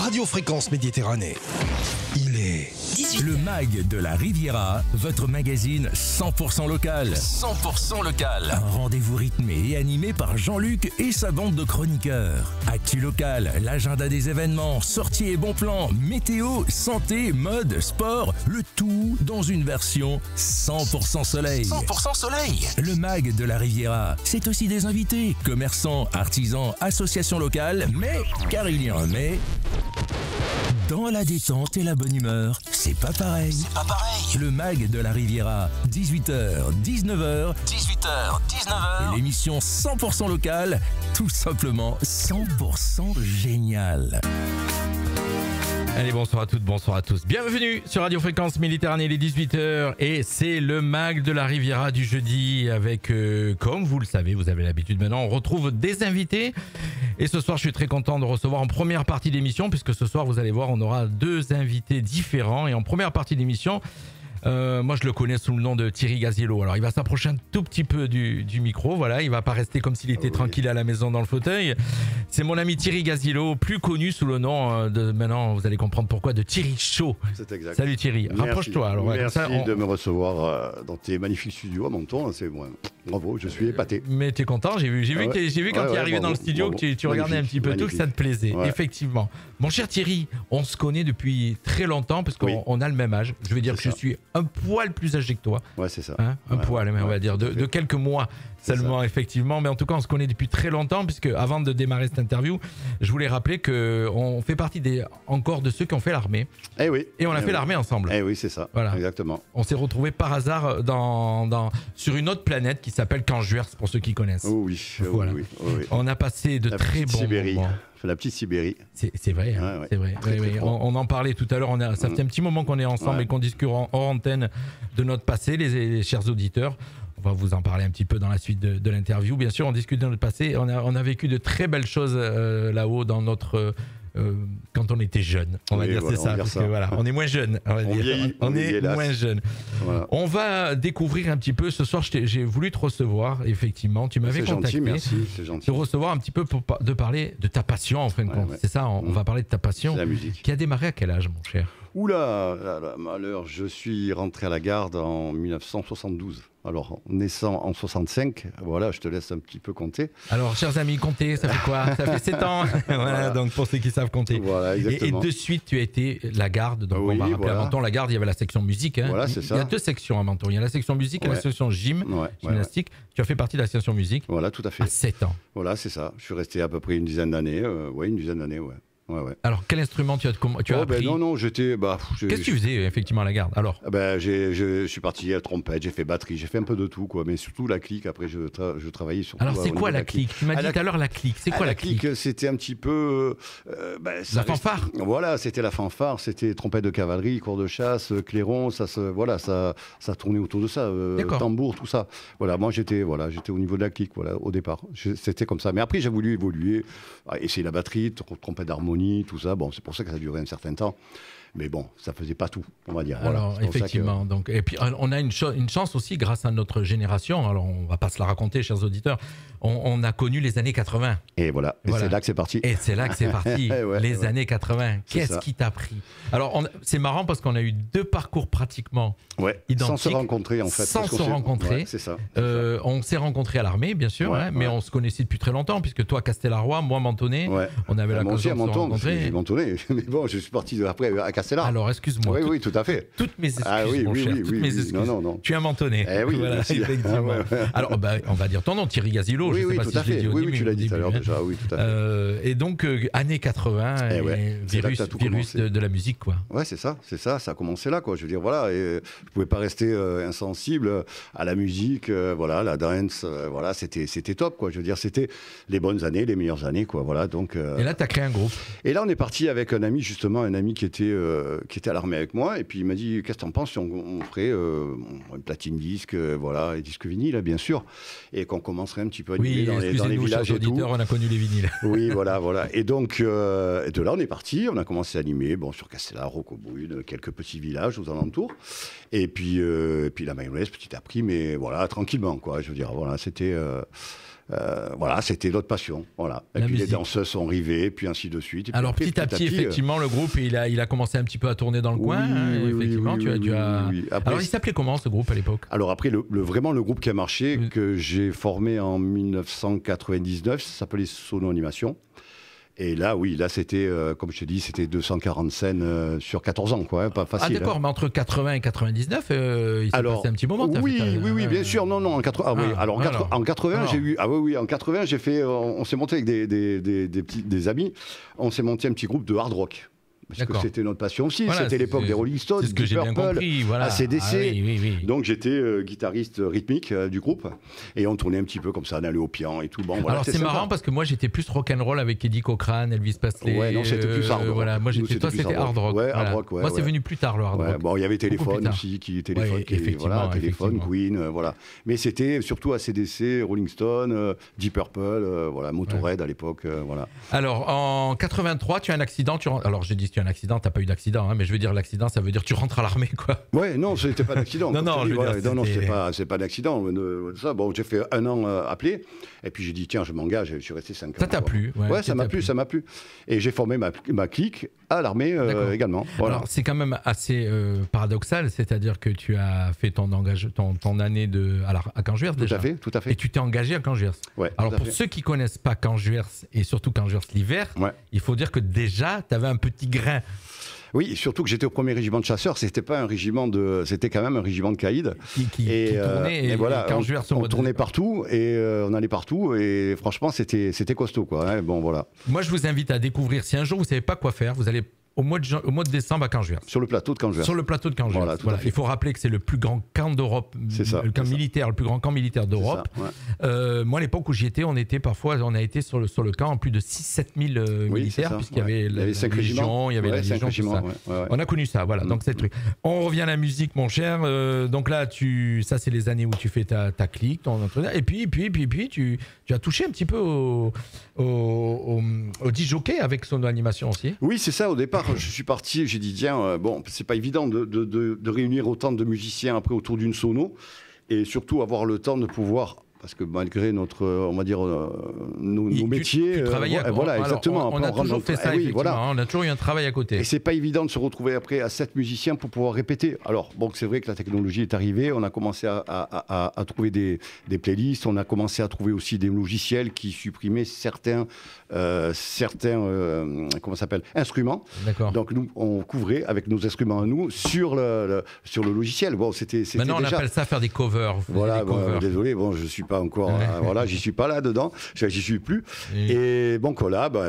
Radio Fréquence Méditerranée. Il est 18h. Le MAG de la Riviera, votre magazine 100% local. 100% local. Un rendez-vous rythmé et animé par Jean-Luc et sa bande de chroniqueurs. Actu local, l'agenda des événements, sorties et bons plans, météo, santé, mode, sport, le tout dans une version 100% soleil. 100% soleil. Le MAG de la Riviera, c'est aussi des invités, commerçants, artisans, associations locales, mais, car il y a un mais, dans la détente et la bonne humeur, c'est pas pareil. C'est pas pareil. Le MAG de la Riviera, 18h, 19h, 18h, 19h. Et l'émission 100% locale, tout simplement 100% génial. Allez, bonsoir à toutes, bonsoir à tous. Bienvenue sur Radio Fréquence Méditerranée, il est 18h et c'est le MAG de la Riviera du jeudi avec, comme vous le savez, vous avez l'habitude maintenant, on retrouve des invités. Et ce soir, je suis très content de recevoir en première partie d'émission, puisque ce soir, vous allez voir, on aura deux invités différents. Et en première partie d'émission, moi je le connais sous le nom de Thierry Gaziello. Alors il va s'approcher un tout petit peu du micro, voilà, il va pas rester comme s'il était tranquille à la maison dans le fauteuil. C'est mon ami Thierry Gaziello, plus connu sous le nom de, maintenant vous allez comprendre pourquoi, de Thierry Show. C'est exact. Salut Thierry, rapproche-toi. Alors, merci ça, de me recevoir dans tes magnifiques studios à Menton, c'est moi. Bravo, je suis épaté. Mais tu es content, j'ai vu quand tu es arrivé dans le studio que tu regardais un petit peu tout, que ça te plaisait, effectivement. Mon cher Thierry, on se connaît depuis très longtemps parce qu'on a le même âge. Je veux dire que je suis un poil plus âgé que toi. Ouais, c'est ça. Hein, un poil, mais on va dire, de quelques mois seulement, effectivement. Mais en tout cas, on se connaît depuis très longtemps, puisque avant de démarrer cette interview, je voulais rappeler qu'on fait partie encore de ceux qui ont fait l'armée. Eh oui. Et on a fait l'armée ensemble. Eh oui, c'est ça. Voilà. Exactement. On s'est retrouvés par hasard sur une autre planète qui s'appelle Canjuers, pour ceux qui connaissent. Oh oui. Voilà. Oui. On a passé de très bons moments. La petite Sibérie. C'est vrai, hein, c'est vrai. Très, très on en parlait tout à l'heure. Ça fait un petit moment qu'on est ensemble et qu'on discute hors antenne de notre passé, les chers auditeurs. On va vous en parler un petit peu dans la suite de l'interview. Bien sûr, on discute de notre passé. On a vécu de très belles choses là-haut dans notre... quand on était jeune, on va dire, voilà, c'est ça, parce que voilà, on est moins jeune, on est moins jeune. Voilà. On va découvrir un petit peu ce soir. J'ai voulu te recevoir, effectivement. Tu m'avais contacté, merci, c'est gentil. Te recevoir un petit peu de parler de ta passion, en fin de compte. C'est ça, on va parler de ta passion. La musique. Qui a démarré à quel âge, mon cher? Oula, malheur, je suis rentré à la garde en 1972. Alors, naissant en 65, voilà, je te laisse un petit peu compter. Alors, chers amis, comptez, ça fait quoi? Ça fait 7 ans. Voilà, donc pour ceux qui savent compter. Voilà, exactement. Et de suite, tu as été la garde. Donc, on va rappeler à Menton, la garde, il y avait la section musique. Hein. Voilà, c'est ça. Il y a deux sections à Menton. Il y a la section musique et la section gymnastique. Tu as fait partie de la section musique. Voilà, tout à fait. À 7 ans. Voilà, c'est ça. Je suis resté à peu près une dizaine d'années. Une dizaine d'années, ouais. Alors, quel instrument tu as appris? Non, j'étais... Qu'est-ce que tu faisais, effectivement, à la garde, alors? Je suis parti à trompette, j'ai fait batterie, j'ai fait un peu de tout, quoi. Mais surtout la clique, après, je travaillais surtout... Alors, c'est quoi la clique? Tu m'as dit tout à l'heure la clique. C'est quoi la clique? C'était un petit peu... la fanfare? Voilà, c'était la fanfare, c'était trompette de cavalerie, cours de chasse, clairon, ça tournait autour de ça, tambour, tout ça. Voilà, moi, j'étais au niveau de la clique, voilà, au départ. C'était comme ça. Mais après, j'ai voulu évoluer, essayer la batterie, trompette d'harmonie, tout ça. Bon, c'est pour ça que ça a duré un certain temps. Mais bon, ça faisait pas tout, on va dire. Alors, voilà, effectivement. Donc, et puis, on a une chance aussi, grâce à notre génération. Alors, on va pas se la raconter, chers auditeurs. On a connu les années 80. Et voilà. Et c'est là que c'est parti. Et c'est là que c'est parti. Les années 80. Qu'est-ce qui t'a pris? Alors, c'est marrant parce qu'on a eu deux parcours pratiquement identiques. Sans se rencontrer, en fait. Sans se rencontrer. C'est ça. On s'est rencontrés à l'armée, bien sûr, mais on se connaissait depuis très longtemps, puisque toi, Castellaroy, moi, Mentonnet, on avait l'occasion de se rencontrer. Mentonnet, mais bon, je suis parti après à Castellaroy. Alors, excuse-moi. Oui, tout à fait. Toutes mes excuses, mon cher. Toutes mes excuses. Non. Tu es un Mentonnet. Eh oui, voilà, effectivement. Alors, on va dire ton nom, Thierry Gaziello. Oui, tout à fait. Oui, tu l'as dit tout à l'heure déjà. Oui, tout à fait. Et donc, années 80, virus de la musique, quoi. Ouais, c'est ça. Ça a commencé là, quoi. Je veux dire, voilà. Et je pouvais pas rester insensible à la musique, voilà, la dance, voilà. C'était top, quoi. Je veux dire, c'était les bonnes années, les meilleures années, quoi. Voilà. Donc. Et là, tu as créé un groupe. Et là, on est parti avec un ami, justement, qui était à l'armée avec moi, et puis il m'a dit, qu'est-ce que t'en penses si on ferait une platine disque, voilà, et disque vinyle, bien sûr, et qu'on commencerait un petit peu à animer dans les villages et tout. On a connu les vinyles. Oui, voilà. Et donc, de là, on est parti, on a commencé à animer, sur Castellar, Roquebrune, quelques petits villages aux alentours, et puis la mayonnaise, petit à petit, mais voilà, tranquillement, quoi. Je veux dire, voilà, c'était... Voilà, c'était notre passion. Voilà. Et puis les danseuses sont arrivées, puis ainsi de suite. Alors petit à petit, effectivement, le groupe, il a commencé un petit peu à tourner dans le coin. Effectivement, Après, alors il s'appelait comment ce groupe à l'époque? Alors après, vraiment le groupe qui a marché, que j'ai formé en 1999, ça s'appelait Sono Animation. Et là, oui, là c'était, comme je te dis, c'était 240 scènes sur 14 ans, quoi, hein, pas facile. Ah d'accord, mais entre 80 et 99, il s'est passé un petit moment. Oui, bien sûr, non, en 80, en 80, j'ai eu, en 80, j'ai fait, on s'est monté avec des amis, on s'est monté un petit groupe de hard rock. Parce que c'était notre passion aussi, voilà, c'était l'époque des Rolling Stones, c'est ce que j'ai bien compris, voilà. AC/DC. Donc j'étais guitariste rythmique du groupe et on tournait un petit peu comme ça, on allait au piano et tout. Bon, voilà, alors c'est marrant parce que moi j'étais plus rock'n'roll avec Eddie Cochran, Elvis Presley. Ouais, non, c'était plus hard rock. Voilà, moi toi c'était hard rock. Ouais, hard rock, ouais. Moi c'est venu plus tard le hard rock. Bon, il y avait Téléphone aussi, Téléphone, Queen, voilà. Mais c'était surtout AC/DC, Rolling Stone, Deep Purple, voilà, Motorhead à l'époque, voilà. Alors en 83, tu as un accident, alors j'ai dit tu as un accident, t'as pas eu d'accident, hein, mais je veux dire l'accident, ça veut dire tu rentres à l'armée, quoi. Ouais, non, c'était pas d'accident. non, c'est pas d'accident. Ça, bon, j'ai fait 1 an appelé, et puis j'ai dit tiens, je m'engage. Je suis resté 5 ans. Ça t'a plu? Ouais, ça m'a plu. Et j'ai formé ma clique à l'armée également. Voilà. Alors c'est quand même assez paradoxal, c'est-à-dire que tu as fait ton année à Canjuers déjà. Tout à fait. Et tu t'es engagé à Canjuers. Ouais. Alors pour ceux qui connaissent pas Canjuers et surtout Canjuers l'hiver, il faut dire que déjà tu avais un petit grain. Oui, surtout que j'étais au 1er régiment de chasseurs, c'était quand même un régiment de caïds. Qui tournait et voilà, on tournait partout et on allait partout et franchement c'était costaud, quoi. Hein, bon, voilà. Moi je vous invite à découvrir, si un jour vous savez pas quoi faire, vous allez au mois de décembre à Canjuers. Sur le plateau de Canjuers. Voilà, il faut rappeler que c'est le plus grand camp d'Europe, le plus grand camp militaire d'Europe. Moi, à l'époque où j'y étais, on a été sur le camp en plus de 6-7 000 militaires, puisqu'il y avait la Légion, il y avait la Légion, tout ça. On a connu ça, voilà. Donc c'est le truc. On revient à la musique, mon cher. Donc là, ça c'est les années où tu fais ta clique, ton entraîneur. Et puis tu as touché un petit peu au disc-jockey avec son animation aussi. Oui, c'est ça. Au départ, je suis parti, j'ai dit tiens, bon, c'est pas évident de réunir autant de musiciens après autour d'une sono et surtout avoir le temps de pouvoir. Parce que malgré notre, on va dire, nos métiers, tu travaillais voilà, exactement. On a toujours fait ça, effectivement. On a toujours eu un travail à côté. Et c'est pas évident de se retrouver après à 7 musiciens pour pouvoir répéter. Alors, bon, c'est vrai que la technologie est arrivée. On a commencé à trouver des playlists. On a commencé à trouver aussi des logiciels qui supprimaient certains comment ça s'appelle, instruments. D'accord. Donc nous, on couvrait avec nos instruments à nous sur le logiciel. Bon, c'était maintenant déjà... on appelle ça faire des covers. Voilà, désolé, bon, je suis pas encore, voilà, j'y suis pas là dedans, j'y suis plus. Et bon,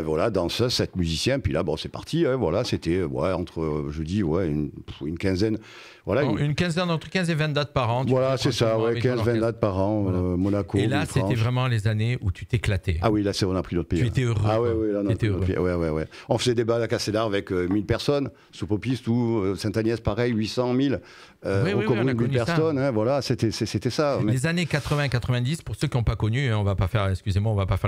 voilà, danseuse, 7 musiciens, puis là, bon, c'est parti. Voilà, c'était entre, je dis, une quinzaine. Voilà, une quinzaine, entre 15 et 20 dates par an. Voilà, c'est ça, 15-20 dates par an, voilà. Monaco. Et là, c'était vraiment les années où tu t'éclatais. Ah oui, là, on a pris notre pays. Tu étais heureux. Ah oui, là, on a pris notre pays. Ouais. On faisait des balles à Cassédar avec 1000 personnes, Soupopiste ou Sainte-Agnès, pareil, 800, 1000. On a 1000 personnes, hein, voilà, c'était ça. Les années 80-90, pour ceux qui n'ont pas connu, on va pas faire les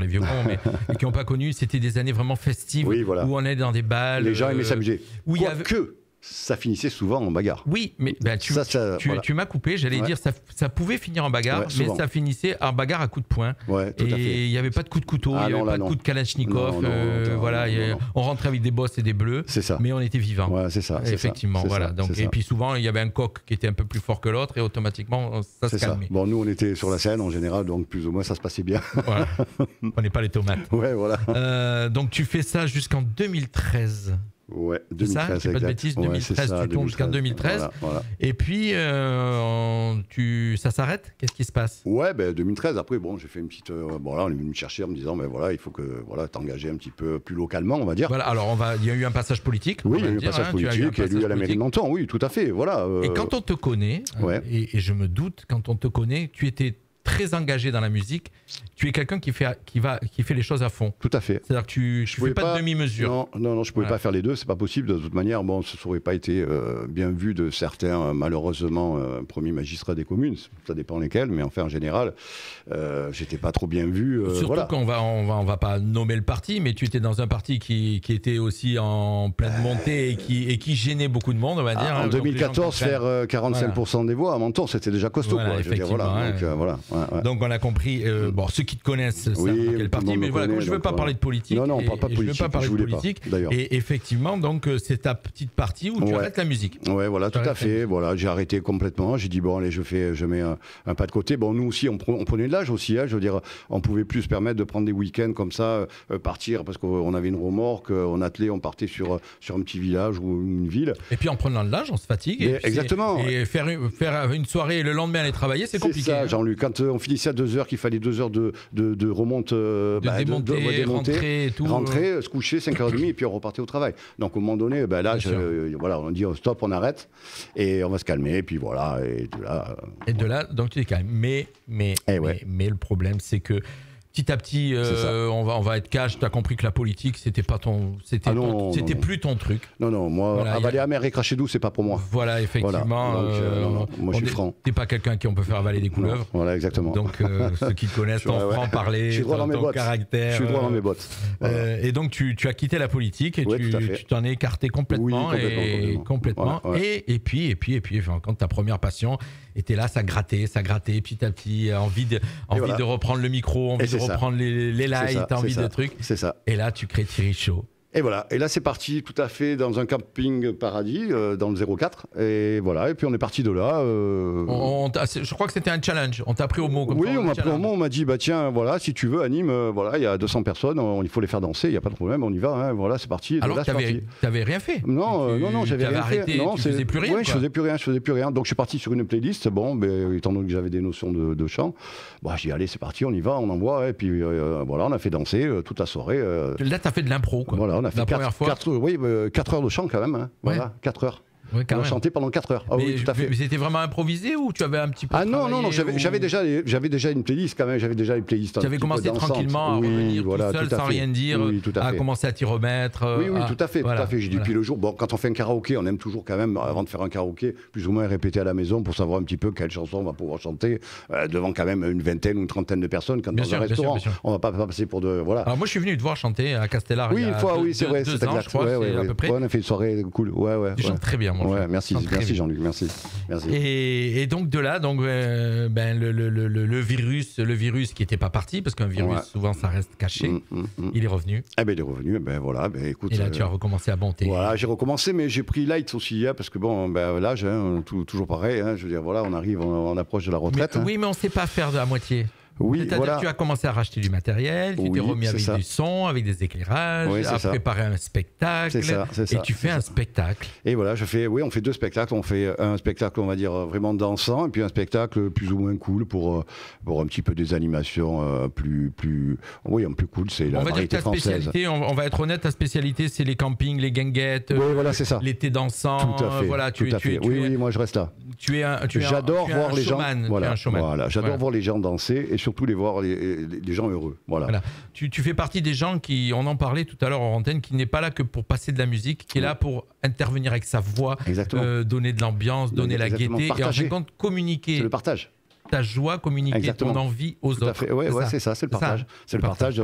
vieux cons, mais qui n'ont pas connu, c'était des années vraiment festives, où on allait dans des balles. Les gens aimaient s'amuser. Que ça finissait souvent en bagarre. Oui, mais tu m'as coupé, j'allais dire ça pouvait finir en bagarre, mais ça finissait en bagarre à coups de poing. Et il n'y avait pas de coups de couteau, il n'y avait pas de coups de Kalachnikov. On rentrait avec des bosses et des bleus, mais on était vivants. Ouais, c'est ça. Effectivement, voilà. Donc, et puis souvent, il y avait un coq qui était un peu plus fort que l'autre et automatiquement, ça se calmait. Bon, nous, on était sur la scène en général, donc plus ou moins, ça se passait bien. Voilà. On n'est pas les tomates. Ouais, voilà. Donc, tu fais ça jusqu'en 2013. Ouais, 2013. C'est ça, je dis pas de bêtises, 2013, tu tombes jusqu'en 2013. Voilà. Et puis, ça s'arrête? Qu'est-ce qui se passe? Ouais, 2013, après, bon, j'ai fait une petite... bon, là, on est venu me chercher en me disant, il faut que t'engager un petit peu plus localement, on va dire. Voilà, alors il y a eu un passage politique. Oui, il y a eu un passage politique, il y a eu à la mairie de Menton, oui, tout à fait, voilà. Et quand on te connaît, et je me doute, quand on te connaît, tu étais très engagé dans la musique, tu es quelqu'un qui fait les choses à fond. Tout à fait. C'est-à-dire que tu fais pas de demi-mesure. Non, je pouvais pas faire les deux, c'est pas possible. De toute manière, bon, ça n'aurait pas été bien vu de certains, malheureusement, premiers magistrats des communes. Ça dépend lesquels, mais enfin, en général, j'étais pas trop bien vu. Surtout qu'on va pas nommer le parti, mais tu étais dans un parti qui était aussi en pleine montée et qui gênait beaucoup de monde, on va dire. En 2014, faire 45% des voix à Menton, c'était déjà costaud. Voilà, quoi. effectivement. Donc, voilà. Donc on a compris, bon, ceux qui te connaissent savent dans quel parti, mais voilà, je ne veux pas parler de politique. Non, on ne parle pas de politique. Je ne veux pas parler de politique. Et effectivement, donc c'est ta petite partie où tu arrêtes la musique. Oui, voilà, tout à fait. Voilà, j'ai arrêté complètement. J'ai dit, bon, allez, je mets un pas de côté. Bon, nous aussi, on prenait de l'âge aussi. Hein, je veux dire, on pouvait plus se permettre de prendre des week-ends comme ça, partir, parce qu'on avait une remorque, on attelait, on partait sur un petit village ou une ville. Et puis en prenant de l'âge, on se fatigue. Exactement. Et faire une soirée et le lendemain aller travailler, c'est compliqué. C'est ça, Jean-Luc. Quand on finissait à 2h, qu'il fallait 2 heures de remonte, démonter et tout. Rentrer, se coucher, 5h30, et puis on repartait au travail. Donc au moment donné, là, voilà, on dit stop, on arrête, et on va se calmer, et puis voilà. Et de là, donc tu es calme. Mais le problème, c'est que petit à petit, on va être cash. Tu as compris que la politique, c'était plus ton truc. Non, moi, voilà, avaler amer et cracher doux, c'est pas pour moi. Voilà, effectivement. Voilà. Donc, moi, je suis franc. T'es pas quelqu'un qui on peut faire avaler des couleuvres. Voilà, exactement. Donc, ceux qui connaissent ton franc-parler, ton caractère. Je suis droit dans mes bottes. Voilà. Et donc, tu as quitté la politique et tu t'en es écarté complètement. Complètement. Et puis, quand ta première passion était là, ça grattait petit à petit, envie de reprendre le micro, envie de reprendre les lights, envie de trucs. C'est ça. Et là, tu crées Thierry Chaud. Et voilà, et là c'est parti tout à fait dans un camping paradis, dans le 04, et voilà, et puis on est parti de là. Je crois que c'était un challenge, on t'a pris au mot. Oui, on m'a pris au mot, on m'a dit, bah tiens, voilà, si tu veux, anime, voilà, il y a 200 personnes, il faut les faire danser, il n'y a pas de problème, on y va, hein, voilà, c'est parti. Alors t'avais rien fait? Non, j'avais rien fait. Non, tu faisais plus rien? Oui, je faisais plus rien, donc je suis parti sur une playlist, bon, étant donné que j'avais des notions de chant, j'ai dit, allez, c'est parti, on y va, on envoie, et puis voilà, on a fait danser toute la soirée. Là, t'as fait de l'impro, quoi. Voilà, on a fait 4 heures de chant quand même, hein. Voilà, 4 heures. Ouais, on a chanté pendant 4 heures. Mais tout à fait. Mais c'était vraiment improvisé ou tu avais un petit peu non, j'avais déjà une playlist quand même, j'avais déjà une playlist. Tu avais commencé tranquillement à revenir tout seul sans rien dire, à commencer à t'y remettre. Oui, tout à fait. J'ai dit, puis le jour, quand on fait un karaoké, on aime toujours quand même, avant de faire un karaoké, plus ou moins répéter à la maison pour savoir un petit peu quelle chanson on va pouvoir chanter devant quand même une vingtaine ou une trentaine de personnes quand dans un restaurant. On va pas passer pour de... Voilà. Alors moi je suis venu te voir chanter à Castellar il y a 2 ans, je crois, à peu près. On a fait une soirée cool. Tu chantes très bien. Ouais, merci Jean-Luc, merci. Et donc de là, le virus qui n'était pas parti, parce qu'un virus souvent ça reste caché, il est revenu. Il est revenu, voilà, écoute. Et là tu as recommencé à monter. Voilà, j'ai recommencé, mais j'ai pris light aussi, hein, parce que l'âge, toujours pareil, hein, je veux dire, voilà, on arrive, on approche de la retraite. Oui, mais on ne sait pas faire de la moitié. Oui, c'est-à-dire que tu as commencé à racheter du matériel, tu t'es remis avec du son, avec des éclairages, à préparer un spectacle, et tu fais un spectacle. Et voilà, on fait 2 spectacles. On fait un spectacle, on va dire, vraiment dansant, et puis un spectacle plus ou moins cool pour un petit peu des animations plus cool. C'est la variété française. On va être honnête, ta spécialité, c'est les campings, les guinguettes, c'est ça. L'été dansant. Tout à fait. Voilà, Oui, moi je reste là. J'adore voir les gens. Voilà, j'adore voir les gens danser et surtout voir les gens heureux. Voilà. Tu fais partie des gens on en parlait tout à l'heure en antenne, qui n'est pas là que pour passer de la musique, qui est là pour intervenir avec sa voix, donner de l'ambiance, donner la gaieté, et en fin de compte communiquer. C'est le partage. Ta joie, communiquer ton envie aux autres. C'est ça, c'est le partage. C'est le partage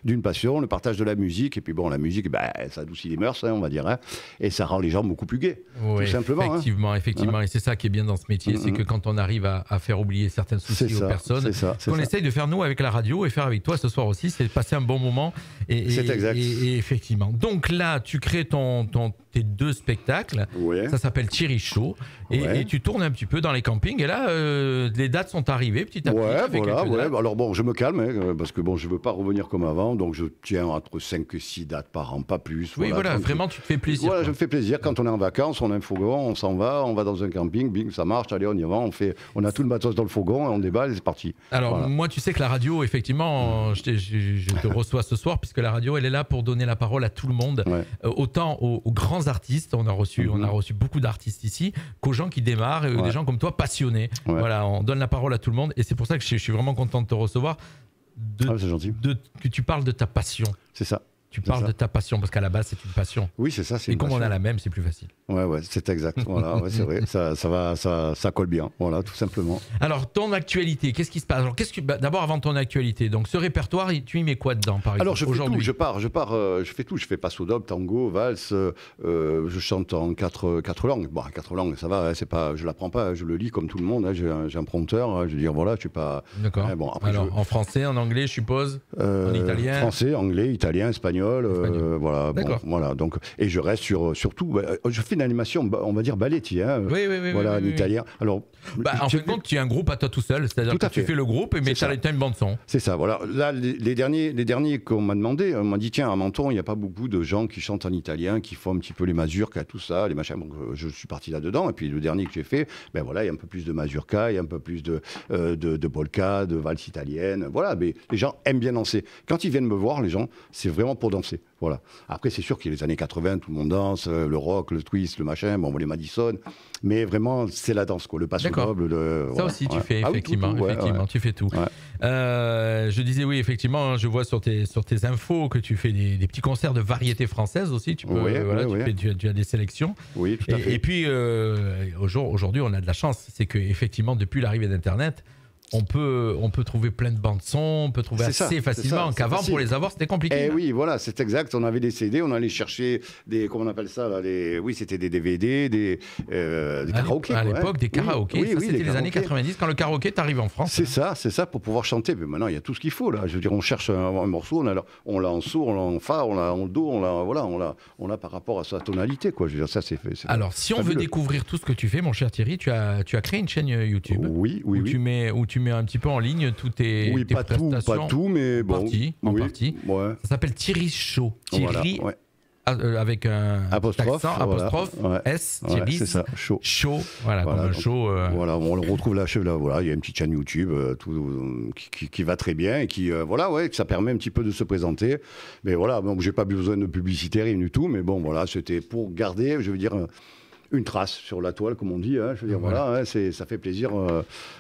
d'une passion, le partage de la musique. Et puis la musique, ça adoucit les mœurs, on va dire. Hein, et ça rend les gens beaucoup plus gais, tout simplement. Effectivement. Et c'est ça qui est bien dans ce métier, c'est que quand on arrive à faire oublier certains soucis aux personnes, ce qu'on essaye de faire nous avec la radio et faire avec toi ce soir aussi, c'est de passer un bon moment. C'est exact. Et effectivement. Donc là, tu crées tes 2 spectacles. Ça s'appelle Thierry Chaud. Et tu tournes un petit peu dans les campings. Et là, les dates sont arrivées petit à petit. Alors je me calme, hein, parce que je veux pas revenir comme avant, donc je tiens entre 5 et 6 dates par an, pas plus. Vraiment tu te fais plaisir. Voilà, je me fais plaisir. Quand on est en vacances, on a un fourgon, on s'en va, on va dans un camping, bing, ça marche, allez, on y va, on a tout le matos dans le fourgon, on déballe et c'est parti. Alors moi, tu sais que la radio, effectivement, je te reçois ce soir, puisque la radio, elle est là pour donner la parole à tout le monde, autant aux grands artistes, on a reçu beaucoup d'artistes ici, qu'aux gens qui démarrent, et des gens comme toi passionnés. Voilà, on donne la parole à tout le monde, et c'est pour ça que je suis vraiment content de te recevoir, c'est gentil. que tu parles de ta passion. C'est ça. Tu parles de ta passion, parce qu'à la base, c'est une passion. Oui, c'est ça. Et comme on a la même, c'est plus facile. Ouais, c'est exact. Voilà, ouais, c'est vrai. Ça colle bien. Voilà, tout simplement. Alors, ton actualité, qu'est-ce qui se passe? Alors, d'abord, avant ton actualité, donc ce répertoire, tu y mets quoi dedans, par exemple? Alors, je fais tout. Je fais tout. Je fais passo doble, tango, valse. Je chante en quatre langues. Bon, 4 langues, ça va. Hein, c'est pas, je l'apprends pas. Je le lis comme tout le monde. Hein, j'ai un prompteur. Hein, je veux dire, voilà, je suis pas. D'accord. Bon, après, alors, en français, en anglais, je suppose. En italien. Français, anglais, italien, espagnol. Voilà. Bon, voilà. Donc, et je reste sur tout. Je fais une animation, on va dire balletti. Hein, oui. Voilà, en italien. Alors, en fin de compte, tu es un groupe à toi tout seul. C'est-à-dire que tu fais le groupe, mais tu as une bande son. C'est ça. Voilà. Là, les derniers qu'on m'a demandé, on m'a dit tiens, à Menton, il n'y a pas beaucoup de gens qui chantent en italien, qui font un petit peu les mazurkas, tout ça, les machins. Donc, je suis parti là-dedans. Et puis le dernier que j'ai fait, ben voilà, il y a un peu plus de mazurka, il y a un peu plus de polka, de valse italienne. Voilà. Mais les gens aiment bien danser. Quand ils viennent me voir, les gens, c'est vraiment pour danser. Voilà. Après, c'est sûr qu'il y a les années 80, tout le monde danse, le rock, le twist, le machin, bon, les Madison. Mais vraiment, c'est la danse, quoi. Le passo doble. Ça voilà. Aussi, tu fais, effectivement. Oui, effectivement, tu fais tout. Ouais. Je disais, oui, effectivement, je vois sur tes infos que tu fais des petits concerts de variété française aussi. Tu as des sélections. Oui, tout à fait. Et puis, aujourd'hui, on a de la chance. C'est qu'effectivement, depuis l'arrivée d'Internet, on peut trouver plein de bandes son, on peut trouver assez facilement qu'avant pour les avoir c'était compliqué. Eh oui, voilà, c'est exact. On avait des CD, on allait chercher des, comment on appelle ça là, oui, c'était des DVD, des karaokés. À l'époque, des karaokés. Oui, c'était les années 90 quand le karaoké est arrivé en France. C'est ça pour pouvoir chanter. Mais maintenant, il y a tout ce qu'il faut là. Je veux dire, on cherche un morceau, on l'a en sourd, on l'a en fa, on l'a en do, on l'a par rapport à sa tonalité, quoi. Je veux dire, ça c'est fait. Alors, si on veut découvrir tout ce que tu fais, mon cher Thierry, tu as créé une chaîne YouTube. Oui. Où tu mets un petit peu en ligne toutes tes prestations. Pas tout, mais bon. En partie. Ouais. Ça s'appelle Thierry Show. Thierry avec un apostrophe, S, Thierry. C'est ça, Show. Voilà, comme un show. Voilà, on le retrouve là, voilà, il y a une petite chaîne YouTube qui va très bien et qui, que ça permet un petit peu de se présenter. Mais voilà, bon, j'ai pas besoin de publicité, rien du tout, mais bon, voilà, c'était pour garder, je veux dire, une trace sur la toile, comme on dit. Hein, je veux dire, voilà, ça fait plaisir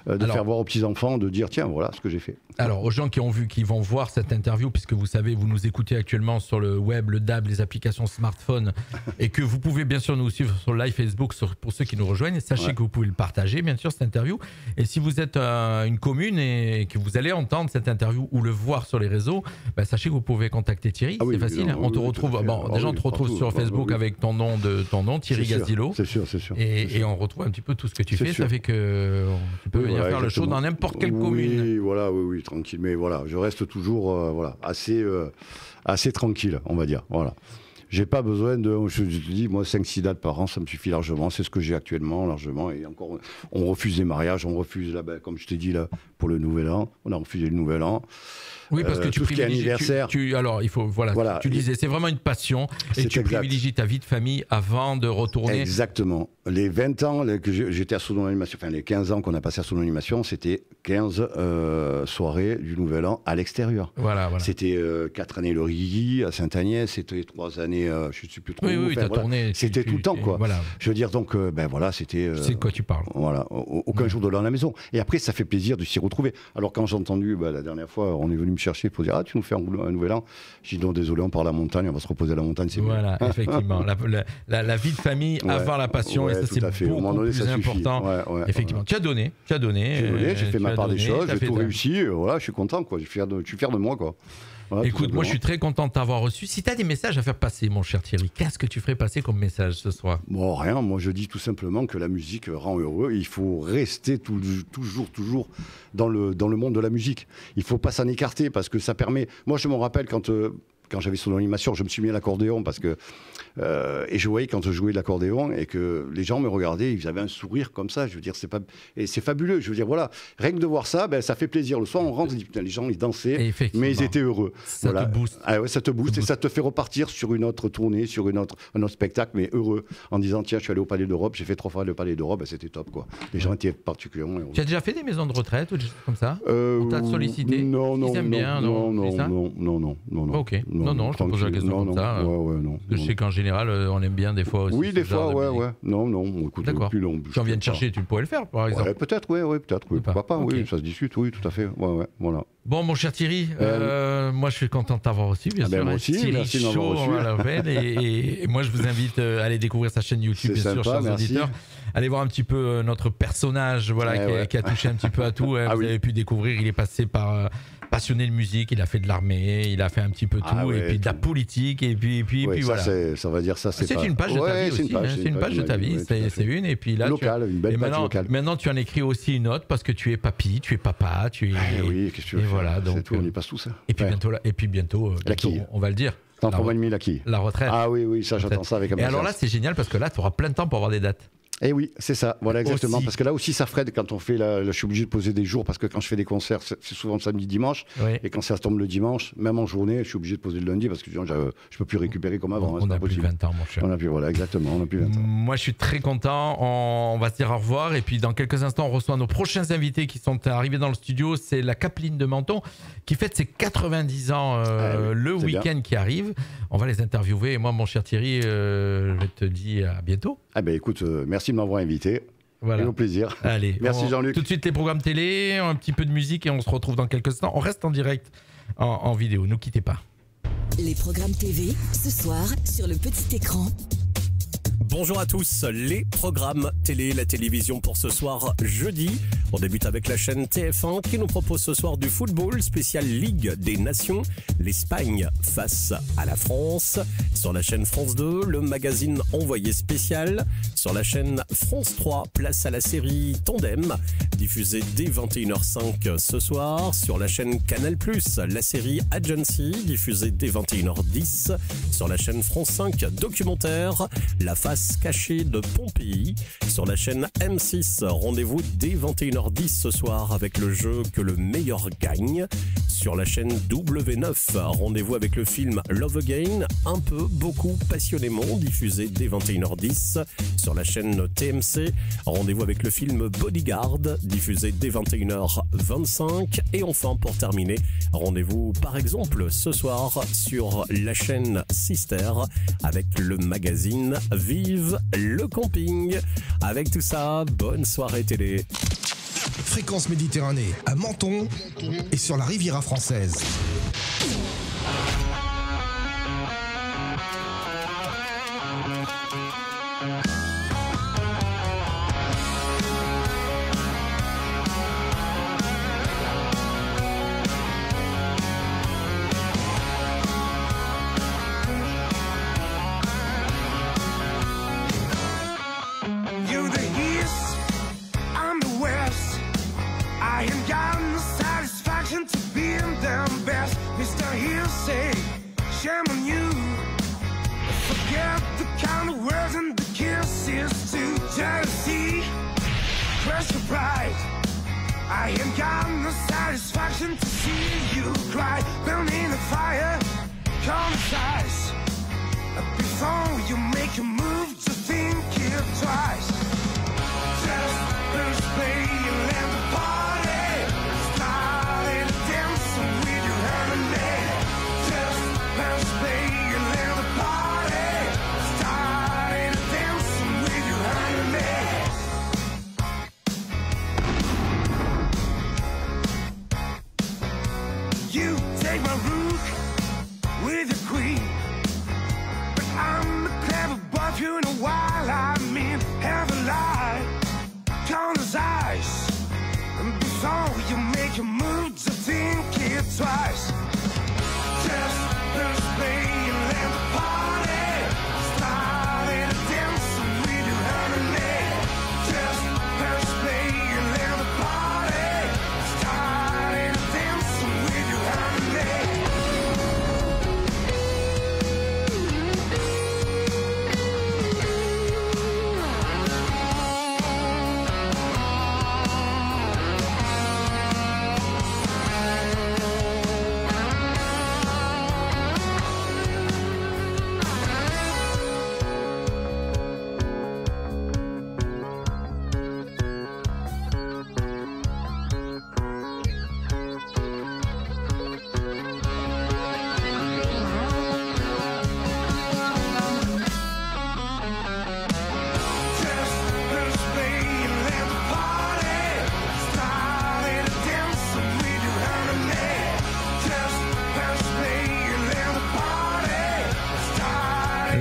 de faire voir aux petits-enfants, de dire, tiens, voilà ce que j'ai fait. Alors, aux gens qui vont voir cette interview, puisque vous savez, vous nous écoutez actuellement sur le web, le DAB, les applications smartphone, et que vous pouvez bien sûr nous suivre sur le live Facebook pour ceux qui nous rejoignent. Sachez que vous pouvez le partager, bien sûr, cette interview. Et si vous êtes une commune et que vous allez entendre cette interview ou le voir sur les réseaux, sachez que vous pouvez contacter Thierry. C'est facile. On te retrouve. Déjà, on te retrouve sur Facebook avec ton nom, Thierry Gazillo. C'est sûr. Et on retrouve un petit peu tout ce que tu fais. Ça fait que tu peux venir faire le show dans n'importe quelle commune. Oui, tranquille. Mais voilà, je reste toujours assez tranquille, on va dire. Voilà. J'ai pas besoin je te dis, moi, 5-6 dates par an, ça me suffit largement. C'est ce que j'ai actuellement, largement. Et encore, on refuse les mariages, on refuse, comme je t'ai dit, là, pour le Nouvel An. On a refusé le Nouvel An. Oui, parce que tu privilégies. Alors, il faut, voilà. Tu disais, c'est vraiment une passion et tu privilégies ta vie de famille avant de retourner. Exactement. Les 20 ans que j'étais à Soudon Animation, enfin les 15 ans qu'on a passé à Soudon Animation, c'était 15 soirées du Nouvel An à l'extérieur. Voilà. C'était 4 années Lorigui à Sainte-Agnès, c'était 3 années, je ne sais plus trop. Oui, tu as tourné. C'était tout le temps, quoi. Voilà. Je veux dire, donc, c'était. C'est de quoi tu parles. Voilà, aucun jour de l'an à la maison. Et après, ça fait plaisir de s'y retrouver. Alors, quand j'ai entendu, la dernière fois, on est venu me chercher pour dire, tu nous fais un Nouvel An. J'ai dit, non, désolé, on part à la montagne, on va se reposer à la montagne, c'est voilà, mieux. Effectivement. la vie de famille avant la passion, et ça, c'est beaucoup plus important. Effectivement. Tu as donné. J'ai fait ma part des choses, j'ai tout réussi. Voilà, je suis content, quoi. Je suis fier de moi, quoi. Voilà, écoute, moi je suis très content de t'avoir reçu. Si tu as des messages à faire passer, mon cher Thierry, qu'est-ce que tu ferais passer comme message ce soir? Bon, rien. Moi je dis tout simplement que la musique rend heureux. Il faut rester toujours dans le monde de la musique. Il ne faut pas s'en écarter parce que ça permet. Moi je me rappelle quand j'avais son animation, je me suis mis à l'accordéon parce que et je voyais quand je jouais de l'accordéon et que les gens me regardaient, ils avaient un sourire comme ça. Je veux dire, c'est fabuleux. Je veux dire, voilà, rien que de voir ça, ça fait plaisir. Le soir, on rentre, les gens ils dansaient, mais ils étaient heureux. Ça te booste. Ça te booste et ça te fait repartir sur une autre tournée, sur un autre spectacle, mais heureux, en disant tiens, je suis allé au Palais d'Europe, j'ai fait 3 fois le Palais d'Europe, c'était top, quoi. Les gens étaient particulièrement heureux. Tu as déjà fait des maisons de retraite ou des choses comme ça? On t'a sollicité? Non. Ils aiment bien, non. Ok. Non, je te pose la question comme ça. Non. Je sais qu'en général, on aime bien des fois aussi. Oui, des fois, ouais. Non, écoute, d'accord. Plus long. Si on vient te chercher, tu pourrais le faire, par exemple. Ouais, peut-être, pourquoi pas, okay. oui, ça se discute, oui, tout à fait. Ouais, voilà. Bon, mon cher Thierry, moi je suis content de t'avoir aussi, bien sûr. Moi aussi, Thierry merci de m'avoir reçu. Et moi je vous invite à aller découvrir sa chaîne YouTube, bien sûr, chers auditeurs. Allez voir un petit peu notre personnage, qui a touché un petit peu à tout. Vous avez pu découvrir, il est passé par passionné de musique, il a fait de l'armée, il a fait un petit peu tout, et puis de la politique, et puis voilà. Ça va dire ça, c'est une page de ta vie aussi. C'est une page de ta vie, c'est une, et puis là. Une belle page locale. Maintenant, tu en écris aussi une autre parce que tu es papy, tu es papa, tu es. Oui, qu'est-ce que tu veux faire. Voilà, donc. C'est tout, on y passe tout ça. Et puis bientôt, on va le dire. Dans 3 mois et demi, la retraite. Ah oui, ça j'attends ça avec impatience. Et alors là, c'est génial parce que là, tu auras plein de temps pour avoir des dates. Eh oui, c'est ça, voilà exactement. Aussi. Parce que là aussi, ça freine quand on fait je suis obligé de poser des jours parce que quand je fais des concerts, c'est souvent samedi, dimanche. Oui. Et quand ça tombe le dimanche, même en journée, je suis obligé de poser le lundi parce que je peux plus récupérer comme avant. On n'a plus 20 ans, mon cher. On n'a plus 20 ans. Moi, je suis très content. On va se dire au revoir. Et puis, dans quelques instants, on reçoit nos prochains invités qui sont arrivés dans le studio. C'est la Capeline de Menton qui fête ses 90 ans le week-end qui arrive. On va les interviewer. Et moi, mon cher Thierry, je te dis à bientôt. Écoute, merci de m'avoir invité. Voilà. Et au plaisir. Allez, merci Jean-Luc. Tout de suite les programmes télé, un petit peu de musique et on se retrouve dans quelques instants. On reste en direct en vidéo, ne quittez pas. Les programmes TV, ce soir, sur le petit écran. Bonjour à tous, les programmes télé, la télévision pour ce soir jeudi. On débute avec la chaîne TF1 qui nous propose ce soir du football spécial Ligue des Nations. L'Espagne face à la France. Sur la chaîne France 2, le magazine Envoyé spécial. Sur la chaîne France 3, place à la série Tandem, diffusée dès 21h05 ce soir. Sur la chaîne Canal+, la série Agency, diffusée dès 21h10. Sur la chaîne France 5, documentaire, La face cachée de Pompéi. Sur la chaîne M6, rendez-vous dès 21h10 ce soir avec le jeu Que le meilleur gagne. Sur la chaîne W9, rendez-vous avec le film Love Again, un peu, beaucoup, passionnément, diffusé dès 21h10. Sur la chaîne TMC, rendez-vous avec le film Bodyguard, diffusé dès 21h25. Et enfin, pour terminer, rendez-vous par exemple ce soir sur la chaîne Sister avec le magazine Vive le camping. Avec tout ça, bonne soirée télé. Fréquence Méditerranée à Menton et sur la Riviera française. I ain't got no satisfaction to see you cry. Burning the fire, calm the size. Before you make a move, just think it twice. Just first play and let the party started dancing with your harmony. Just first play and let the party started dancing with your harmony. You take my rook with your queen, but I'm the clever boy. You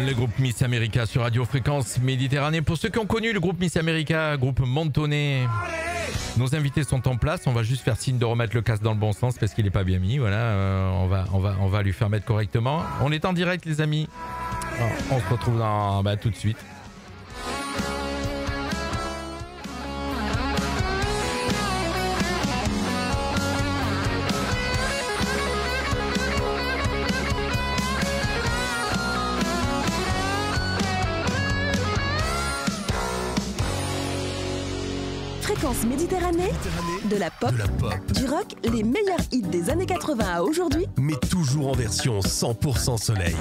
Le groupe Miss America sur Radio Fréquence Méditerranée. Pour ceux qui ont connu le groupe Miss America, groupe Mentonné, nos invités sont en place. On va juste faire signe de remettre le casque dans le bon sens parce qu'il n'est pas bien mis. Voilà, on va lui faire mettre correctement. On est en direct, les amis. Alors, on se retrouve tout de suite. Fréquence Méditerranée, de la pop, du rock, les meilleurs hits des années 80 à aujourd'hui, mais toujours en version 100% soleil.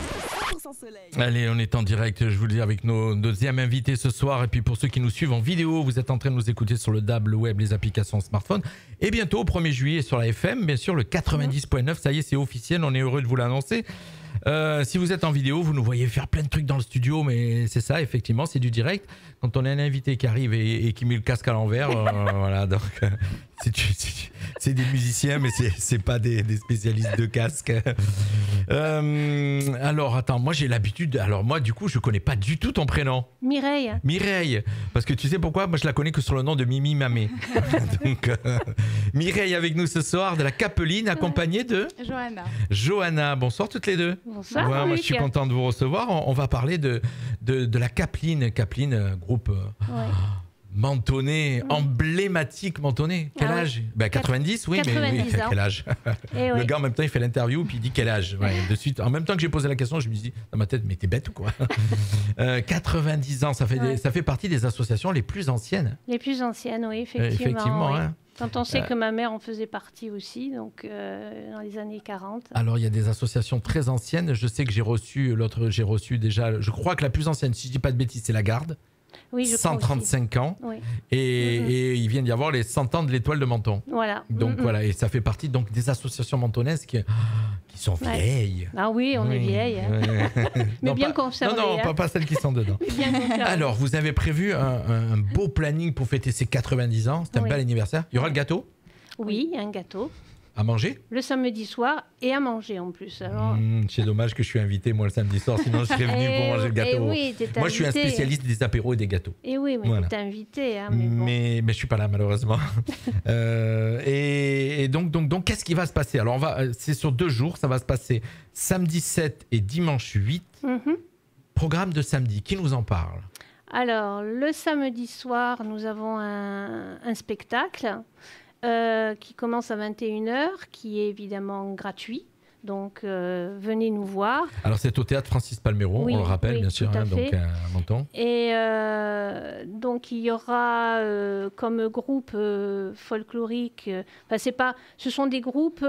Allez, on est en direct, je vous le dis, avec nos deuxièmes invités ce soir. Et puis pour ceux qui nous suivent en vidéo, vous êtes en train de nous écouter sur le DAB, le web, les applications smartphone. Et bientôt, au 1er juillet, sur la FM, bien sûr, le 90.9. Ça y est, c'est officiel, on est heureux de vous l'annoncer. Si vous êtes en vidéo, vous nous voyez faire plein de trucs dans le studio, mais c'est ça, effectivement, c'est du direct. Quand on a un invité qui arrive et qui met le casque à l'envers, voilà, donc c'est des musiciens, mais c'est pas des spécialistes de casque. Alors, attends, moi j'ai l'habitude. Alors moi, du coup, je connais pas du tout ton prénom. Mireille. Mireille, parce que tu sais pourquoi? Moi, je la connais que sur le nom de Mimi Mamé. Donc, Mireille avec nous ce soir, de la Capeline, accompagnée de Johanna. Johanna. Bonsoir toutes les deux. Bonsoir. Ouais, moi, je suis content de vous recevoir. On va parler de la Capeline. Capeline, groupe mentonné, emblématique mentonné. Quel âge? 90, oui, 90 mais oui, ans. quel âge? Le gars, en même temps, il fait l'interview, puis il dit quel âge? Ouais, de suite, en même temps que j'ai posé la question, je me dis dans ma tête, mais t'es bête ou quoi? 90 ans, ça fait partie des associations les plus anciennes. Les plus anciennes, oui, effectivement. Effectivement, oui. hein. Quand on sait que ma mère en faisait partie aussi, donc dans les années 40. Alors, il y a des associations très anciennes. Je sais que j'ai reçu déjà, je crois que la plus ancienne, si je dis pas de bêtises, c'est la Garde. Oui, je 135 ans. Oui. Et il vient d'y avoir les 100 ans de l'étoile de Menton. Voilà. Donc voilà, et ça fait partie donc des associations mentonaises qui sont vieilles. Ah oui, on est vieilles. Hein. Mais non, bien pas, conservées. Non, hein. pas celles qui sont dedans. Bien conservées. Alors, vous avez prévu un beau planning pour fêter ces 90 ans. C'est un bel anniversaire. Il y aura le gâteau? Oui, un gâteau. À manger? Le samedi soir et à manger en plus. Alors... C'est dommage que je suis invité moi le samedi soir, sinon je serais venu pour manger le gâteau. Oui, moi je suis un spécialiste des apéros et des gâteaux. Et oui, mais voilà. t'es invité. Hein, mais je suis pas là malheureusement. Et donc qu'est-ce qui va se passer? Alors c'est sur 2 jours, ça va se passer samedi 7 et dimanche 8. Programme de samedi, qui nous en parle? Alors le samedi soir, nous avons un spectacle. Qui commence à 21h, qui est évidemment gratuit. Donc, venez nous voir. Alors, c'est au théâtre Francis Palmero, on le rappelle, bien sûr, donc à Menton. Et donc, il y aura comme groupe folklorique... ce sont des groupes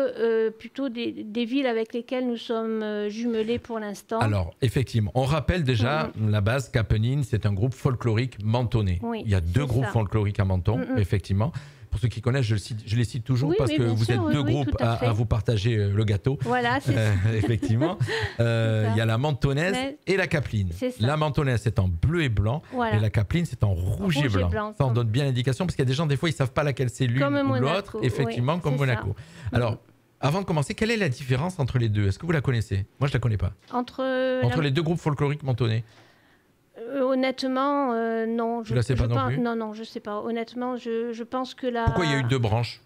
plutôt des villes avec lesquelles nous sommes jumelés pour l'instant. Alors, effectivement, on rappelle déjà la base, Capeline, c'est un groupe folklorique mentonné. Oui, il y a 2 groupes folkloriques à Menton, effectivement. Pour ceux qui connaissent, je les cite toujours parce que vous êtes 2 groupes à vous partager le gâteau. Voilà, c'est ça. Effectivement. Il y a la mentonnaise et la capeline. La mentonnaise, c'est en bleu et blanc. Voilà. Et la capeline, c'est en rouge et blanc. Ça, on donne bien l'indication parce qu'il y a des gens, des fois, ils ne savent pas laquelle c'est l'une ou l'autre. Effectivement, comme Monaco. Alors, avant de commencer, quelle est la différence entre les deux? Est-ce que vous la connaissez? Moi, je ne la connais pas. Entre les 2 groupes folkloriques mentonnés. Honnêtement, non. Je ne sais pas non plus. Non, je ne sais pas. Honnêtement, je pense que la... Pourquoi il y a eu 2 branches?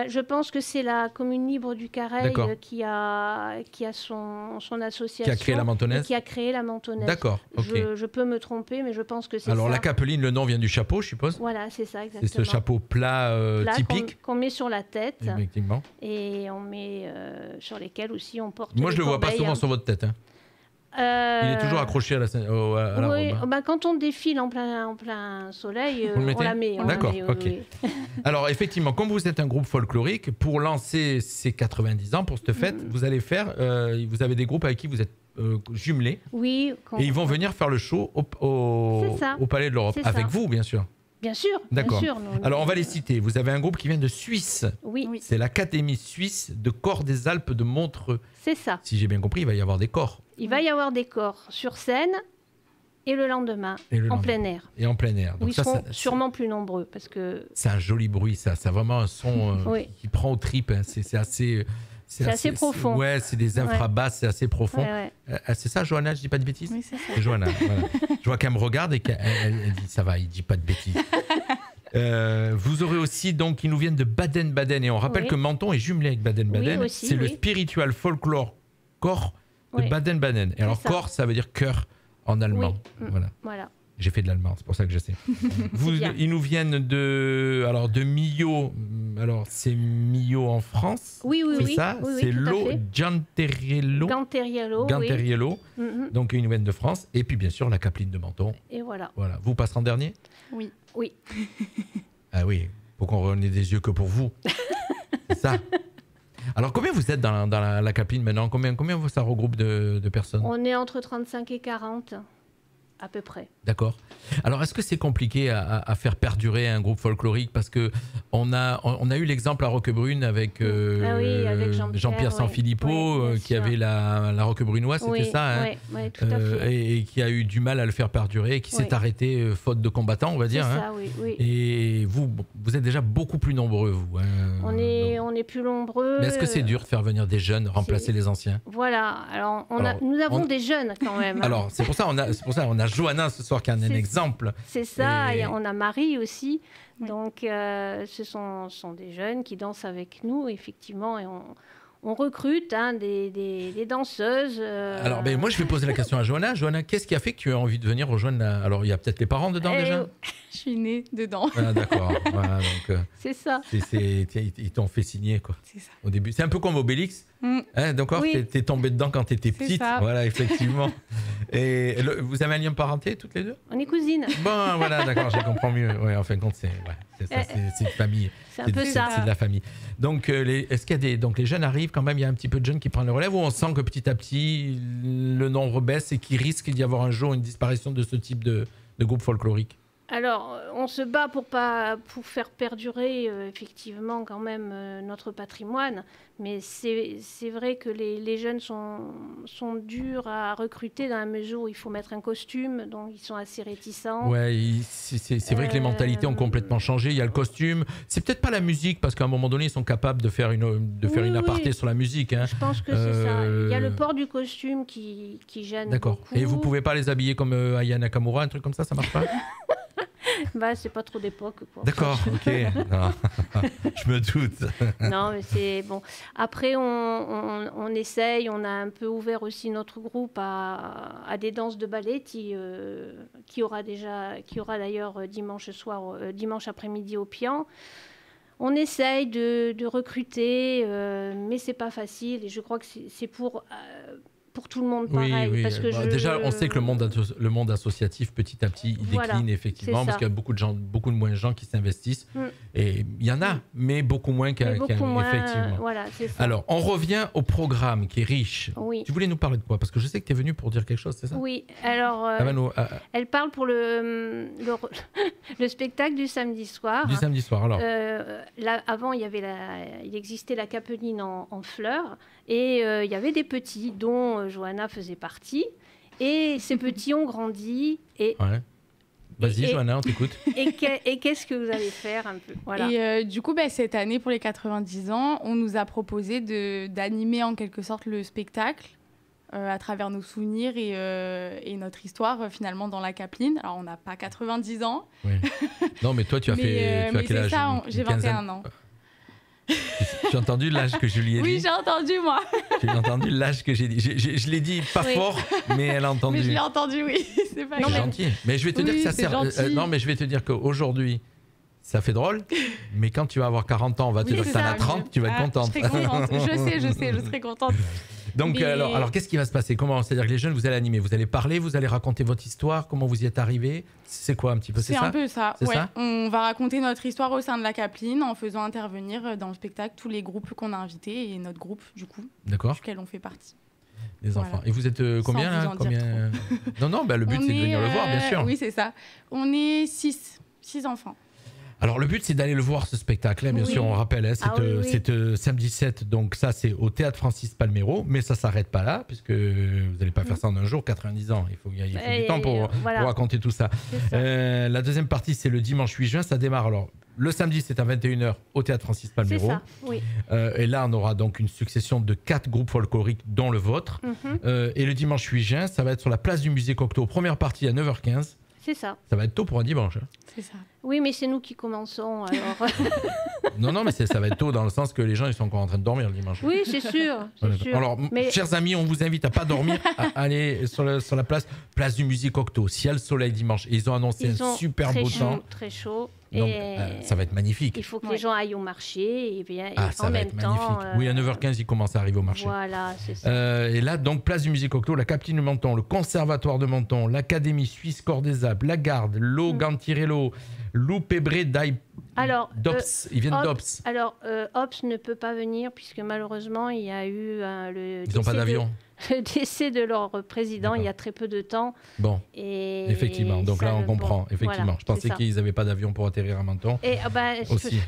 Je pense que c'est la commune libre du Careil qui a son association. Qui a créé la mentonnaise. Qui a créé la mentonnaise. D'accord, ok. Je peux me tromper, mais je pense que c'est ça. Alors la capeline, le nom vient du chapeau, je suppose. Voilà, c'est ça, exactement. C'est ce chapeau plat typique. Qu'on met sur la tête. Effectivement. Et on met sur lesquels aussi on porte. Moi, je le vois pas souvent sur votre tête. Hein. Il est toujours accroché à la oui, robe. Quand on défile en plein soleil, on la met. D'accord, ok. Alors effectivement, comme vous êtes un groupe folklorique, pour lancer ces 90 ans, pour cette fête, vous allez faire, vous avez des groupes avec qui vous êtes jumelés. Oui. Et ils vont venir faire le show au Palais de l'Europe. Avec vous, bien sûr. Bien sûr. D'accord. Bien sûr, alors on va les citer. Vous avez un groupe qui vient de Suisse. Oui. C'est l'Académie suisse de corps des Alpes de Montreux. C'est ça. Si j'ai bien compris, il va y avoir des corps. Il va y avoir des corps sur scène et le lendemain, en plein air. Et en plein air. Donc ils seront sûrement plus nombreux parce que... C'est un joli bruit, ça. C'est vraiment un son qui prend aux tripes. Hein. C'est C'est assez profond. Ouais, c'est des infrabasses, c'est assez profond. Ouais. C'est ça, Johanna, je dis pas de bêtises? Oui, c'est ça. C'est Johanna, voilà. Je vois qu'elle me regarde et qu'elle dit ça va, il dit pas de bêtises. Vous aurez aussi, donc, qui nous viennent de Baden-Baden. Et on rappelle que Menton est jumelé avec Baden-Baden. Oui, aussi, c'est le spiritual folklore corps de Baden-Baden. Et alors, corps, ça veut dire cœur en allemand. Voilà. J'ai fait de l'allemand, c'est pour ça que je sais. Ils nous viennent de Millau. Alors, c'est Millau en France. Oui. C'est ça. C'est l'eau Ganteriello. Ganteriello. Oui. Donc, ils nous viennent de France. Et puis, bien sûr, la Capeline de Menton. Et voilà. Vous passerez en dernier? Oui. Ah oui, pour qu'on ait des yeux que pour vous. C'est ça. Alors, combien vous êtes dans la Capeline maintenant? Combien ça regroupe de personnes? On est entre 35 et 40. À peu près. D'accord. Alors, est-ce que c'est compliqué à faire perdurer un groupe folklorique? Parce que on a eu l'exemple à Roquebrune avec, avec Jean-Pierre Sanfilippo, qui avait la Roquebrunoise, c'était ça, Oui, tout à fait. Et qui a eu du mal à le faire perdurer, qui s'est arrêté faute de combattants, on va dire. C'est ça, oui. Et vous êtes déjà beaucoup plus nombreux, vous. On est plus nombreux. Mais est-ce que c'est dur de faire venir des jeunes, remplacer les anciens? Voilà. Alors, nous avons des jeunes quand même. Alors, c'est pour ça on a Johanna ce soir qui est un exemple. C'est ça, et on a Marie aussi. Donc, ce sont des jeunes qui dansent avec nous, effectivement, et on recrute des danseuses. Alors, moi, je vais poser la question à Johanna. Johanna, qu'est-ce qui a fait que tu as envie de venir rejoindre Alors, il y a peut-être les parents dedans déjà? Je suis née dedans. Ah, d'accord. Voilà, donc, c'est ça. Ils t'ont fait signer, quoi. C'est ça. Au début. C'est un peu comme Obélix. D'accord. Oui. T'es tombée dedans quand t'étais petite. Ça. Voilà, effectivement. Et vous avez un lien de parenté, toutes les deux? On est cousines. Bon, voilà, d'accord, je comprends mieux. Ouais, en fin de compte, c'est une famille. C'est un peu ça. C'est de la famille. Donc, est-ce qu'il y a donc les jeunes arrivent quand même, il y a un petit peu de jeunes qui prennent le relève, ou on sent que petit à petit, le nombre baisse et qu'il risque d'y avoir un jour une disparition de ce type de groupe folklorique? Alors, on se bat pour faire perdurer effectivement quand même notre patrimoine, mais c'est vrai que les jeunes sont durs à recruter dans la mesure où il faut mettre un costume, donc ils sont assez réticents. Ouais, c'est vrai que les mentalités ont complètement changé. Il y a le costume, c'est peut-être pas la musique, parce qu'à un moment donné, ils sont capables de faire une aparté sur la musique. Hein. Je pense que c'est ça. Il y a le port du costume qui gêne. D'accord. Beaucoup. Et vous pouvez pas les habiller comme Aya Nakamura, un truc comme ça marche pas? C'est pas trop d'époque, quoi. D'accord, ok. Je me doute. Non, mais c'est bon. Après, on essaye, on a un peu ouvert aussi notre groupe à des danses de ballet qui aura d'ailleurs dimanche après-midi au Pian. On essaye de recruter, mais c'est pas facile. Et je crois que c'est pour tout le monde pareil. Oui. Parce que déjà, on sait que le monde associatif, petit à petit, il décline effectivement, parce qu'il y a beaucoup de moins de gens qui s'investissent. Et il y en a, mais beaucoup moins effectivement. Voilà, c'est ça. Alors, on revient au programme qui est riche. Oui. Tu voulais nous parler de quoi? Parce que je sais que tu es venue pour dire quelque chose, c'est ça? Oui, alors, elle parle pour le spectacle du samedi soir. Du samedi soir, alors. Avant, il existait la Capeline en fleurs, et il y avait des petits, dont Johanna faisait partie, et ces petits ont grandi. Vas-y, Johanna, on t'écoute. Et qu'est-ce que vous allez faire un peu? Voilà. Et du coup, cette année, pour les 90 ans, on nous a proposé d'animer en quelque sorte le spectacle à travers nos souvenirs et notre histoire finalement dans la Capeline. Alors, on n'a pas 90 ans. Oui. Non, mais toi, tu as quel âge? J'ai 21 ans. Tu as entendu l'âge que je lui ai dit? Oui, j'ai entendu, moi. J'ai entendu l'âge que j'ai dit. Je l'ai dit pas fort, mais elle a entendu. Mais je l'ai entendu, oui. C'est pas gentil. Mais je vais te dire que ça sert. Non, mais je vais te dire qu'aujourd'hui, ça fait drôle. Mais quand tu vas avoir 40 ans, on va te dire que tu en as 30, tu vas être contente. Je serai contente. Je serai contente. Donc, alors qu'est-ce qui va se passer? C'est-à-dire que les jeunes, vous allez animer, vous allez parler, vous allez raconter votre histoire, comment vous y êtes arrivé? C'est quoi un petit peu? C'est un peu ça. Ouais. On va raconter notre histoire au sein de la Capeline en faisant intervenir dans le spectacle tous les groupes qu'on a invités et notre groupe, du coup, duquel on fait partie. Les enfants. Et vous êtes combien là? Non, le but c'est de venir le voir, bien sûr. Oui, c'est ça. On est 6 enfants. Alors le but c'est d'aller le voir ce spectacle, bien sûr, on rappelle, c'est samedi 7, donc ça c'est au Théâtre Francis Palmero, mais ça s'arrête pas là, puisque vous n'allez pas faire ça en un jour, 90 ans, il faut du temps pour raconter tout ça. La deuxième partie c'est le dimanche 8 juin, ça démarre alors Le samedi, c'est à 21h au Théâtre Francis Palmero. C'est ça, oui. Et là, on aura donc une succession de 4 groupes folkloriques, dont le vôtre. Et le dimanche 8 juin, ça va être sur la place du Musée Cocteau. Première partie à 9h15. C'est ça. Ça va être tôt pour un dimanche. C'est ça. Oui, mais c'est nous qui commençons, alors... Non, mais ça va être tôt dans le sens que les gens ils sont encore en train de dormir le dimanche. Oui, c'est sûr. sûr. Alors, chers amis, on vous invite à pas dormir, à aller sur la place du Musée Cocteau. S'il y a le soleil dimanche, ils ont annoncé un super beau temps. Très chaud. Donc, ça va être magnifique. Il faut que les gens aillent au marché et, bien, ça en va même être temps. magnifique. Oui, à 9h15, ils commencent à arriver au marché. Voilà, c'est ça. Et là, donc, place du Musée Cocteau, la Capitale de Menton, le Conservatoire de Menton, l'Académie Suisse Corps des Alpes, la Garde, l'O Gantirello, Loupébré d'Aï. Alors, d'Ops, ils viennent d'Ops. Alors, Ops ne peut pas venir puisque malheureusement, il y a eu ils n'ont pas d'avion. Le décès de leur président il y a très peu de temps. Bon, et effectivement, donc là on comprend. Bon, effectivement, voilà, je pensais qu'ils n'avaient pas d'avion pour atterrir à Menton. Et aussi.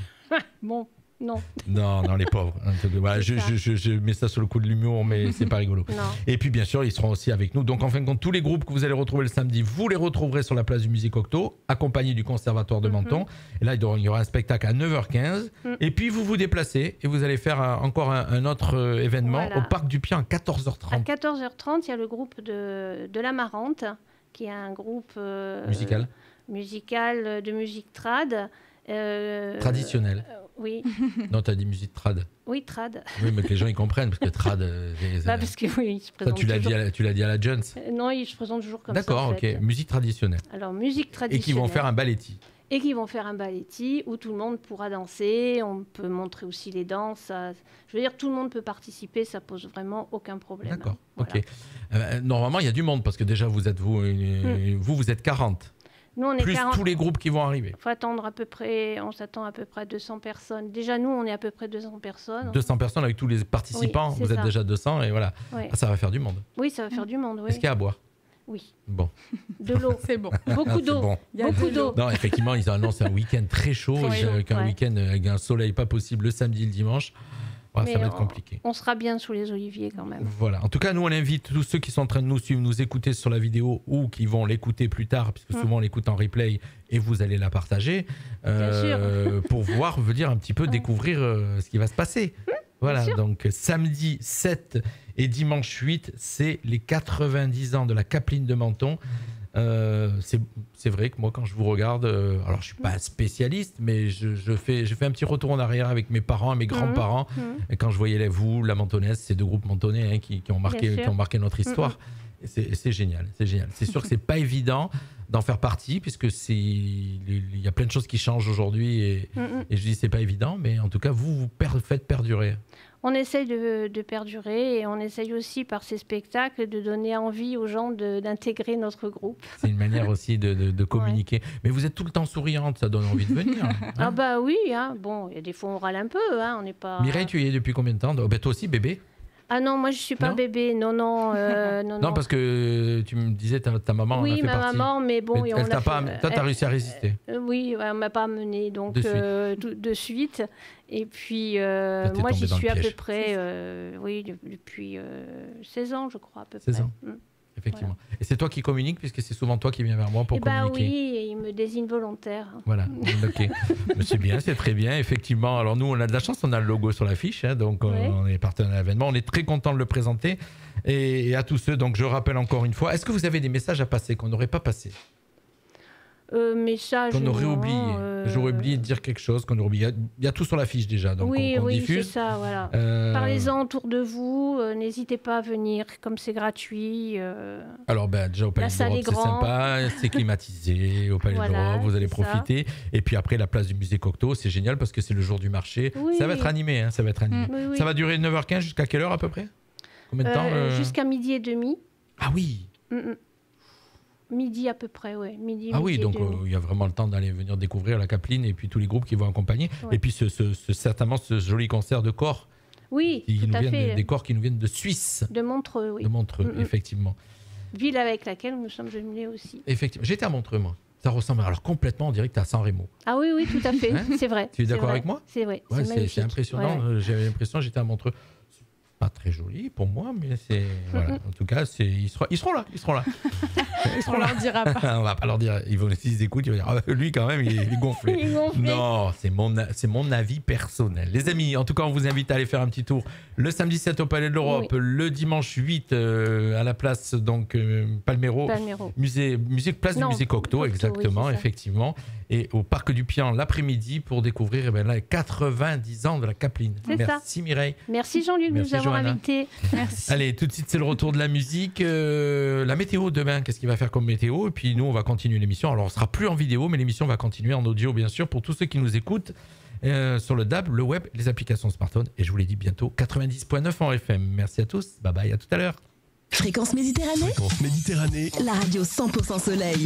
Bon, non. Non, les pauvres. Voilà, je mets ça sur le coup de l'humour, mais c'est pas rigolo. Non. Et puis bien sûr, ils seront aussi avec nous. Donc en fin de compte, tous les groupes que vous allez retrouver le samedi, vous les retrouverez sur la place du Musée Cocteau, accompagnés du Conservatoire de Menton. Et là, il y aura un spectacle à 9h15. Et puis vous vous déplacez et vous allez faire encore un autre événement au Parc du Pied à 14h30. À 14h30, il y a le groupe de la Marante, qui est un groupe musical de musique trad. Traditionnel. Oui. Non, tu as dit musique trad. Oui, trad. Oui, mais que les gens ils comprennent, parce que trad... parce que oui, il se présente tu l'as dit à la Jones. Non, il se présente toujours comme ça. D'accord, ok. Musique traditionnelle. Alors, musique traditionnelle. Et qui vont faire un balletti. Et qui vont faire un balletti où tout le monde pourra danser. On peut montrer aussi les danses. Je veux dire, tout le monde peut participer, ça pose vraiment aucun problème. D'accord, voilà. Ok. Normalement, il y a du monde, parce que déjà, vous êtes 40. Nous, on est plus 40... tous les groupes qui vont arriver. Il faut attendre on s'attend à peu près à 200 personnes. Déjà, nous, on est à peu près 200 personnes. 200 personnes avec tous les participants, oui, vous êtes déjà 200 et voilà. Oui. Ça va faire du monde. Oui, ça va faire du monde, oui. Est-ce qu'il y a à boire? Oui. Bon. De l'eau. C'est bon. Beaucoup d'eau. Bon. Beaucoup d'eau. Non, effectivement, ils annoncent un week-end très chaud, un week-end avec un soleil pas possible le samedi et le dimanche. Ouais, ça va être compliqué. On sera bien sous les oliviers quand même. Voilà. En tout cas, nous, on invite tous ceux qui sont en train de nous suivre, nous écouter sur la vidéo ou qui vont l'écouter plus tard, puisque souvent on l'écoute en replay et vous allez la partager, pour voir, dire un petit peu, découvrir ce qui va se passer. Voilà. Donc, samedi 7 et dimanche 8, c'est les 90 ans de la Capeline de Menton. C'est vrai que moi, quand je vous regarde, alors je suis pas spécialiste, mais je fais un petit retour en arrière avec mes parents et mes grands-parents. Et quand je voyais la mentonnaise, ces deux groupes mentonnais qui ont marqué notre histoire, c'est génial, c'est génial. C'est sûr que c'est pas évident d'en faire partie, puisque il y a plein de choses qui changent aujourd'hui, et je dis c'est pas évident, mais en tout cas vous faites perdurer. On essaye de perdurer et on essaye aussi par ces spectacles de donner envie aux gens d'intégrer notre groupe. C'est une manière aussi de communiquer. Mais vous êtes tout le temps souriante, ça donne envie de venir. Hein. Ah bah oui, hein. Bon, il y a des fois on râle un peu, hein. On n'est pas... Mireille, tu y es depuis combien de temps? Toi aussi, bébé? Ah non, moi je suis pas bébé, non. Non, parce que tu me disais ta maman. Oui, ma maman, mais bon, mais toi, t'as réussi à résister. Oui, elle m'a pas amené donc de suite. Et puis moi j'y suis à peu près, depuis 16 ans, je crois à peu près. 16 ans. Effectivement. Voilà. Et c'est toi qui communiques, puisque c'est souvent toi qui viens vers moi pour communiquer. Oui, il me désigne volontaire. Voilà, ok. C'est bien, c'est très bien, effectivement. Alors nous, on a de la chance, on a le logo sur l'affiche, hein, donc on est partenaire à l'événement. On est très content de le présenter. Et à tous ceux, donc je rappelle encore une fois, est-ce que vous avez des messages à passer qu'on n'aurait pas passé? Message qu'on aurait oublié. J'aurais oublié de dire quelque chose qu'on aurait oublié. Il y a tout sur l'affiche déjà, donc on diffuse. C'est ça, voilà. Parlez-en autour de vous, n'hésitez pas à venir, comme c'est gratuit. Alors déjà au Palais de l'Europe, c'est sympa, c'est climatisé, au Palais de l'Europe, vous allez profiter. Et puis après, la place du Musée Cocteau, c'est génial parce que c'est le jour du marché. Ça va être animé, hein, ça va être animé. Oui. Ça va durer 9h15 jusqu'à quelle heure à peu près? Combien de temps Jusqu'à 12h30. Ah oui. Midi à peu près, oui. Midi Donc il y a vraiment le temps d'aller venir découvrir la Capeline et puis tous les groupes qui vont accompagner. Ouais. Et puis certainement ce joli concert de corps. Oui, tout à fait. Des corps qui nous viennent de Suisse. De Montreux, oui. De Montreux, effectivement. Ville avec laquelle nous sommes venus aussi. Effectivement. J'étais à Montreux, moi. Ça ressemble alors complètement, on dirait que tu es à San Remo. Ah oui, tout à fait. C'est vrai. Tu es d'accord avec moi? C'est vrai. Ouais, c'est impressionnant. Ouais. J'avais l'impression que j'étais à Montreux. pas très joli pour moi, mais c'est voilà. En tout cas, ils seront là. On leur dira pas. On va pas leur dire. S'ils écoutent, ils vont dire ah, lui quand même, il est gonflé. Il est gonflé. Non, c'est mon avis personnel. Les amis, en tout cas, on vous invite à aller faire un petit tour le samedi 7 au Palais de l'Europe, le dimanche 8 à la place donc Palmero. Place du musée Cocteau, exactement, effectivement, et au Parc du Pian l'après-midi pour découvrir les 90 ans de la Capeline. Merci Mireille. Merci Jean-Luc de nous avoir invités. Merci. Allez, tout de suite c'est le retour de la musique, la météo demain, qu'est-ce qu'il va faire comme météo, et puis nous on va continuer l'émission. Alors on sera plus en vidéo, mais l'émission va continuer en audio bien sûr pour tous ceux qui nous écoutent sur le DAB, le web, les applications smartphone, et je vous l'ai dit bientôt 90.9 en FM. Merci à tous, bye bye, à tout à l'heure. Fréquence Méditerranée. Fréquence Méditerranée. La radio 100% soleil.